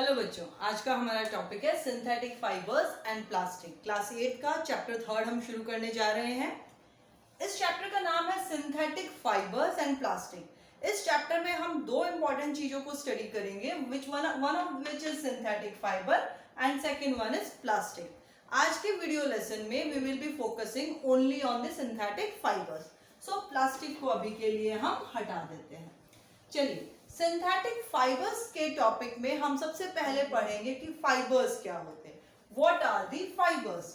Hello बच्चों, आज का हमारा टॉपिक है synthetic fibres and plastic. Class 8 का चैप्टर 3 हम शुरू करने जा रहे हैं। इस चैप्टर का नाम है सिंथेटिक फाइबर्स एंड प्लास्टिक। इस चैप्टर में हम दो इंपॉर्टेंट चीजों को स्टडी करेंगे, one of which is synthetic fibre and second one is plastic. आज के वीडियो लेसन में we will be focusing only on the synthetic fibres. So plastic को अभी के लिए हम हटा देते हैं। चलिए, सिंथेटिक फाइबर्स के टॉपिक में हम सबसे पहले पढ़ेंगे कि फाइबर्स क्या होते हैं। What are the fibres.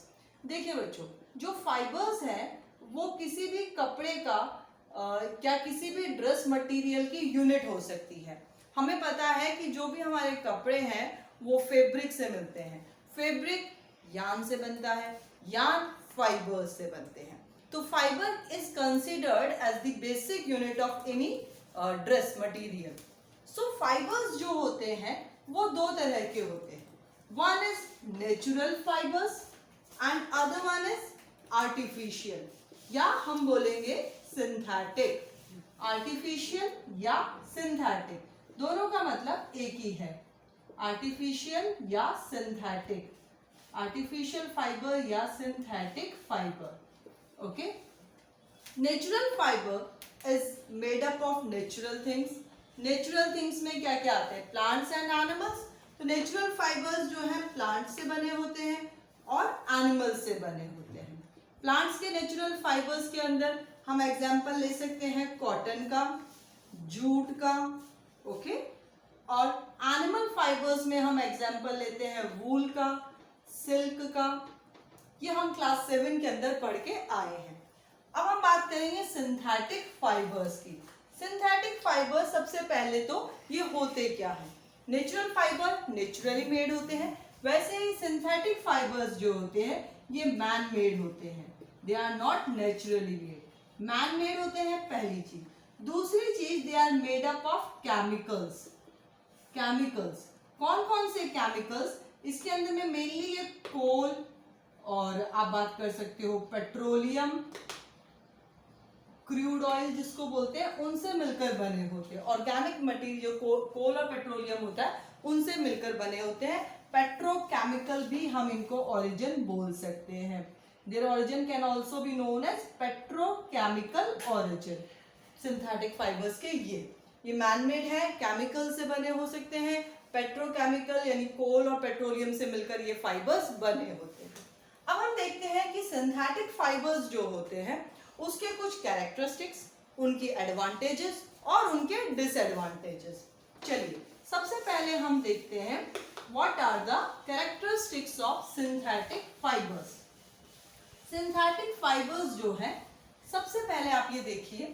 देखिए बच्चों, जो फाइबर्स हैं वो किसी भी कपड़े का क्या किसी भी ड्रेस मटेरियल की यूनिट हो सकती है। हमें पता है कि जो भी हमारे कपड़े हैं वो फैब्रिक से मिलते हैं। फैब्रिक यान से बनता है, यान फाइबर्स से बनते हैं। तो fibre is considered as the basic unit of any dress material. So fibres जो होते हैं वो दो तरह के होते हैं। One is natural fibres and other one is artificial, या हम बोलेंगे सिंथेटिक। आर्टिफिशियल या सिंथेटिक दोनों का मतलब एक ही है, आर्टिफिशियल या सिंथेटिक। आर्टिफिशियल फाइबर या synthetic fibre. Okay, natural fibre is made up of natural things. Natural things में क्या क्या आते हैं? Plants and animals. तो नेचुरल फाइबर्स जो हैं प्लांट से बने होते हैं और एनिमल्स से बने होते हैं। प्लांट्स के नेचुरल फाइबर्स के अंदर हम एग्जांपल ले सकते हैं कॉटन का, जूट का, ओके। और एनिमल फाइबर्स में हम एग्जांपल लेते हैं वूल का, सिल्क का। ये हम क्लास 7 के अंदर पढ़ के आए हैं। अब हम बात करेंगे सिंथेटिक फाइबर्स की। सिंथेटिक फाइबर सबसे पहले तो ये होते क्या है? नेचुरल फाइबर नेचुरली मेड होते हैं, वैसे ही सिंथेटिक फाइबर्स जो होते हैं ये मैन मेड होते हैं। They are not naturally made, man made होते हैं, पहली चीज। दूसरी चीज, they are made up of chemicals. Chemicals कौन कौन से केमिकल्स? इसके अंदर में मेनली ये कोल, और आप बात कर सकते हो पेट्रोलियम, क्रूड ऑयल जिसको बोलते हैं, उनसे मिलकर बने होते हैं। ऑर्गेनिक मटेरियल कोल और पेट्रोलियम होता है, उनसे मिलकर बने होते हैं। पेट्रोकेमिकल भी हम इनको ओरिजिन बोल सकते हैं। Their origin can also be known as petrochemical origin. Synthetic fibres के ये मैन मेड है, केमिकल से बने हो सकते हैं, पेट्रोकेमिकल यानी कोल और पेट्रोलियम से मिलकर ये फाइबर्स बने होते हैं। अब हम देखते हैं कि सिंथेटिक फाइबर्स जो होते हैं उसके कुछ कैरेक्टरिस्टिक्स, उनकी एडवांटेजेस और उनके डिसएडवांटेजेस। चलिए, सबसे पहले हम देखते हैं what are the characteristics of synthetic fibres. Synthetic fibres जो है, सबसे पहले आप ये देखिए,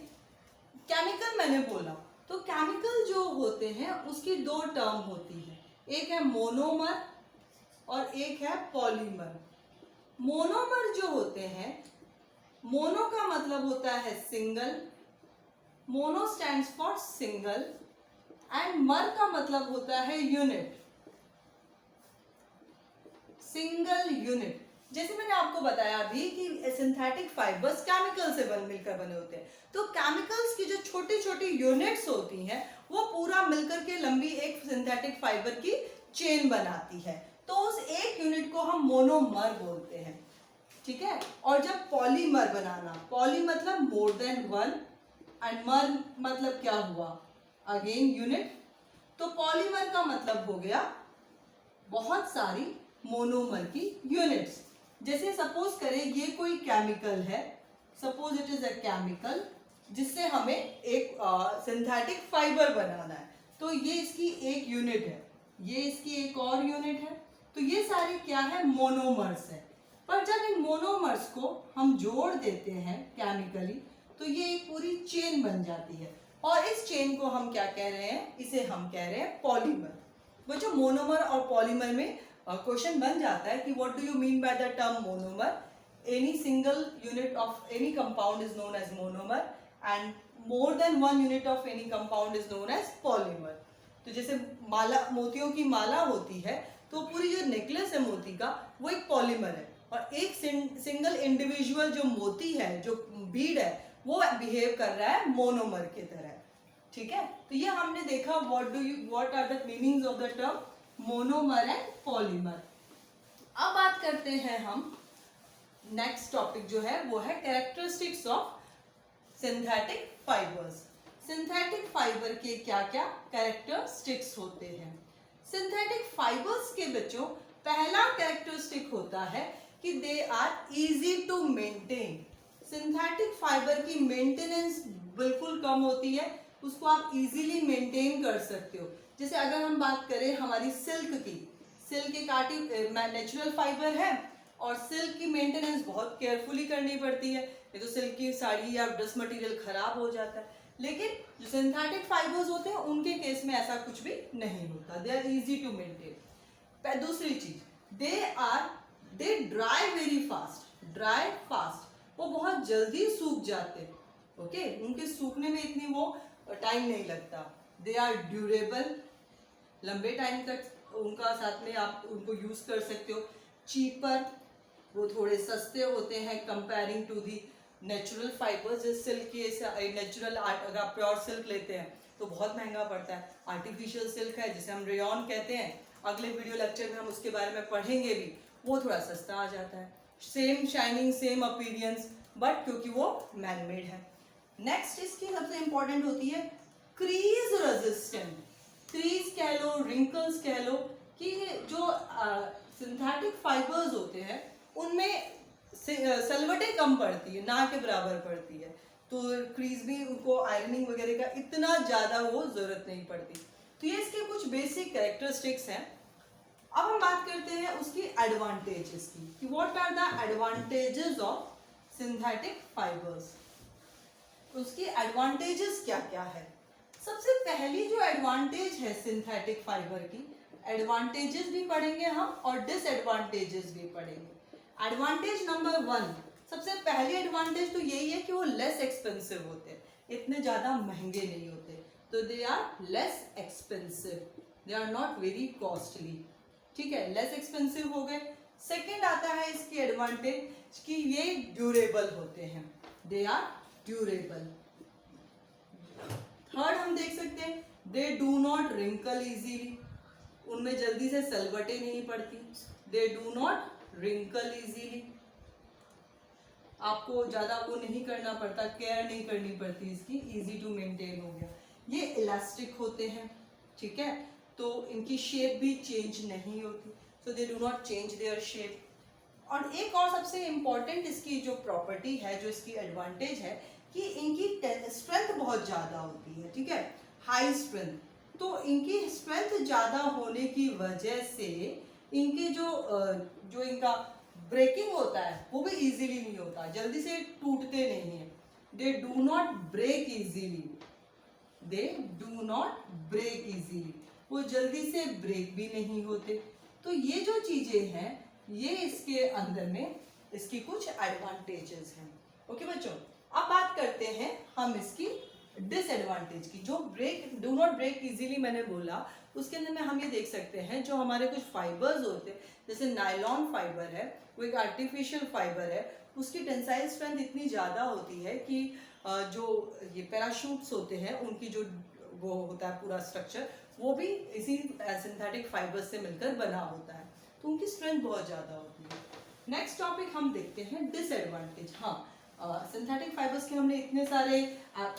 केमिकल मैंने बोला, तो केमिकल जो होते हैं उसकी दो टर्म होती है, एक है मोनोमर और एक है पॉलीमर। मोनोमर जो होते हैं, मोनो का मतलब होता है single, mono stands for single, and मर का मतलब होता है यूनिट, सिंगल यूनिट। जैसे मैंने आपको बताया अभी कि सिंथेटिक फाइबर्स केमिकल से मिलकर बने होते हैं, तो केमिकल्स की जो छोटी छोटी यूनिट्स होती हैं वो पूरा मिलकर के लंबी एक सिंथेटिक फाइबर की चेन बनाती है। तो उस एक यूनिट को हम मोनोमर बोलते हैं, ठीक है। और जब पॉलीमर बनाना, पॉली मतलब मोर देन वन, एंड मर मतलब क्या हुआ? Again unit. तो पॉलीमर का मतलब हो गया बहुत सारी मोनोमर की यूनिट्स। जैसे सपोज करें ये कोई केमिकल है, suppose it is a chemical जिससे हमें एक सिंथेटिक फाइबर बनाना है, तो ये इसकी एक यूनिट है, ये इसकी एक और यूनिट है। तो ये सारी क्या है? मोनोमर्स है। पर जब इन मोनोमर्स को हम जोड़ देते हैं केमिकली, तो ये एक पूरी चेन बन जाती है, और इस चेन को हम क्या कह रहे हैं? इसे हम कह रहे हैं पॉलीमर। वो जो मोनोमर और पॉलीमर में क्वेश्चन बन जाता है कि what do you mean by the term monomer? Any single unit of any compound is known as monomer, and more than one unit of any compound is known as polymer. तो जैसे माला, मोतियों की माला होती है, तो पूरी जो नेकलेस है मोती का, वो एक पॉलीमर है, और एक सिंगल इंडिविजुअल जो मोती है, जो बीड है, वो बिहेव कर रहा है मोनोमर की तरह, ठीक है। तो ये हमने देखा what are the meanings of the term monomer and polymer. अब बात करते हैं हम, नेक्स्ट टॉपिक जो है वो है characteristics of synthetic fibres. Synthetic fibre के क्या क्या कैरेक्टरिस्टिक्स होते हैं? सिंथेटिक फाइबर्स के बच्चों पहला कैरेक्टरिस्टिक होता है कि they are easy to maintain. Synthetic fibre की मेंटेनेंस बिल्कुल कम होती है, उसको आप इजीली मेंटेन कर सकते हो। जैसे अगर हम बात करें हमारी सिल्क की, सिल्क एक नेचुरल फाइबर है और सिल्क की मेंटेनेंस बहुत केयरफुली करनी पड़ती है, नहीं तो सिल्क की साड़ी या ड्रेस मटेरियल खराब हो जाता है। लेकिन जो सिंथेटिक फाइबर्स होते हैं उनके केस में ऐसा कुछ भी नहीं होता, they are easy to maintain. दूसरी चीज, they dry very fast, dry fast, वो बहुत जल्दी सूख जाते हैं। ओके, उनके सूखने में इतनी वो टाइम नहीं लगता। दे आर ड्यूरेबल, लंबे टाइम तक उनका साथ में आप उनको यूज कर सकते हो। चीपर, वो थोड़े सस्ते होते हैं comparing to the natural fibres. जैसे सिल्क की नेचुरल, अगर आप प्योर सिल्क लेते हैं तो बहुत महंगा पड़ता है। आर्टिफिशियल सिल्क है जिसे हम रेयॉन कहते हैं, अगले वीडियो लेक्चर में हम उसके बारे में पढ़ेंगे भी, वो थोड़ा सस्ता आ जाता है। Same shining, same appearance, but क्योंकि वो मैन मेड है। नेक्स्ट इसकी सबसे इंपॉर्टेंट होती है क्रीज रेजिस्टेंट। क्रीज कह लो, रिंकल्स कह लो, कि जो सिंथेटिक फाइबर्स होते हैं उनमें सलवटें कम पड़ती है, ना के बराबर पड़ती है, तो क्रीज भी उनको आयरनिंग वगैरह का इतना ज़्यादा वो ज़रूरत नहीं पड़ती। तो ये इसके कुछ बेसिक कैरेक्टरिस्टिक्स हैं। अब हम बात करते हैं उसकी एडवांटेजेस की, कि what are the advantages of synthetic fibres. उसकी एडवांटेजेस क्या क्या है? सबसे पहली जो एडवांटेज है सिंथेटिक फाइबर की, एडवांटेजेस भी पढ़ेंगे हम और डिसएडवांटेजेस भी पढ़ेंगे। एडवांटेज नंबर 1, सबसे पहली एडवांटेज तो यही है कि वो लेस एक्सपेंसिव होते हैं, इतने ज़्यादा महंगे नहीं होते, तो they are less expensive, they are not very costly. ठीक है, लेस एक्सपेंसिव हो गए। सेकेंड आता है इसकी एडवांटेज कि ये ड्यूरेबल होते हैं, दे आर ड्यूरेबल। थर्ड हम देख सकते हैं, they do not wrinkle easily, उनमें जल्दी से सलवटें नहीं पड़ती, they do not wrinkle easily, आपको ज्यादा वो नहीं करना पड़ता, केयर नहीं करनी पड़ती इसकी, इजी टू मेंटेन हो गया। ये इलास्टिक होते हैं, ठीक है, तो इनकी शेप भी चेंज नहीं होती, so they do not change their shape. और एक और सबसे इम्पॉर्टेंट इसकी जो प्रॉपर्टी है, जो इसकी एडवांटेज है, कि इनकी स्ट्रेंथ बहुत ज़्यादा होती है, ठीक है, हाई स्ट्रेंथ। तो इनकी स्ट्रेंथ ज़्यादा होने की वजह से इनके जो इनका ब्रेकिंग होता है वो भी इजीली नहीं होता, जल्दी से टूटते नहीं है। They do not break easily, they do not break easily, वो जल्दी से ब्रेक भी नहीं होते। तो ये जो चीज़ें हैं ये इसके अंदर में इसकी कुछ एडवांटेजेस हैं। ओके बच्चों, अब बात करते हैं हम इसकी डिसएडवांटेज की। जो डू नॉट ब्रेक इजीली मैंने बोला, उसके अंदर में हम ये देख सकते हैं, जो हमारे कुछ फाइबर्स होते हैं, जैसे नायलॉन फाइबर है, वो एक आर्टिफिशियल फाइबर है, उसकी टेंसाइल स्ट्रेंथ इतनी ज़्यादा होती है कि जो ये पैराशूट्स होते हैं उनकी जो वो होता है पूरा स्ट्रक्चर, वो भी इसी सिंथेटिक फाइबर से मिलकर बना होता है, तो उनकी स्ट्रेंथ बहुत ज़्यादा होती है। नेक्स्ट टॉपिक हम देखते हैं डिसएडवांटेज। हाँ, सिंथेटिक फाइबर्स के हमने इतने सारे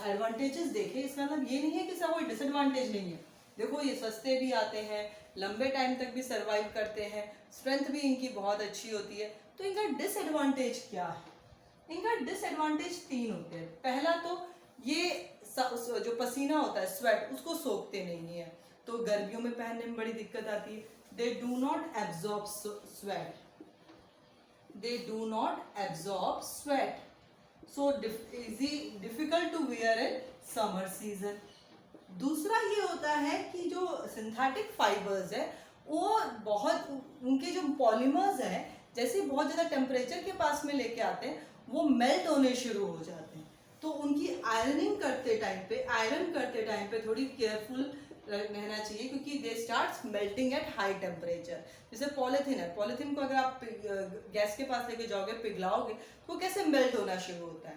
एडवांटेजेस देखे, इसका मतलब ये नहीं है कि सब कोई डिसएडवांटेज नहीं है। देखो, ये सस्ते भी आते हैं, लंबे टाइम तक भी सर्वाइव करते हैं, स्ट्रेंथ भी इनकी बहुत अच्छी होती है। तो इनका डिसएडवांटेज क्या है? इनका डिसएडवांटेज 3 होते हैं। पहला तो ये जो पसीना होता है, स्वेट, उसको सोखते नहीं है, तो गर्मियों में पहनने में बड़ी दिक्कत आती है। They do not absorb sweat, they do not absorb sweat, so difficult to wear in summer season. दूसरा ये होता है कि जो सिंथेटिक फाइबर्स है वो बहुत, उनके जो पॉलीमर्स हैं, जैसे बहुत ज़्यादा टेम्परेचर के पास में लेके आते हैं वो मेल्ट होने शुरू हो जाते हैं, तो उनकी आयरन करते टाइम पे थोड़ी केयरफुल रहना चाहिए, क्योंकि they start melting at high temperature. जैसे पॉलीथीन है, पॉलीथीन को अगर आप गैस के पास लेके जाओगे, पिघलाओगे, तो कैसे मेल्ट होना शुरू होता है।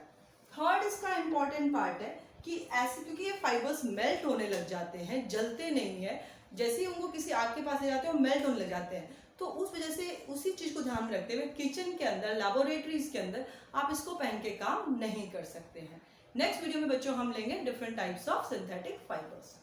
थर्ड इसका इम्पॉर्टेंट पार्ट है कि ऐसे, क्योंकि ये फाइबर्स मेल्ट होने लग जाते हैं, जलते नहीं है, जैसे ही उनको किसी आग के पास ले जाते हैं वो मेल्ट होने लग जाते हैं। तो उस वजह से उसी चीज को ध्यान में रखते हुए किचन के अंदर, लैबोरेटरीज के अंदर आप इसको पहन के काम नहीं कर सकते हैं। नेक्स्ट वीडियो में बच्चों हम लेंगे different types of synthetic fibres.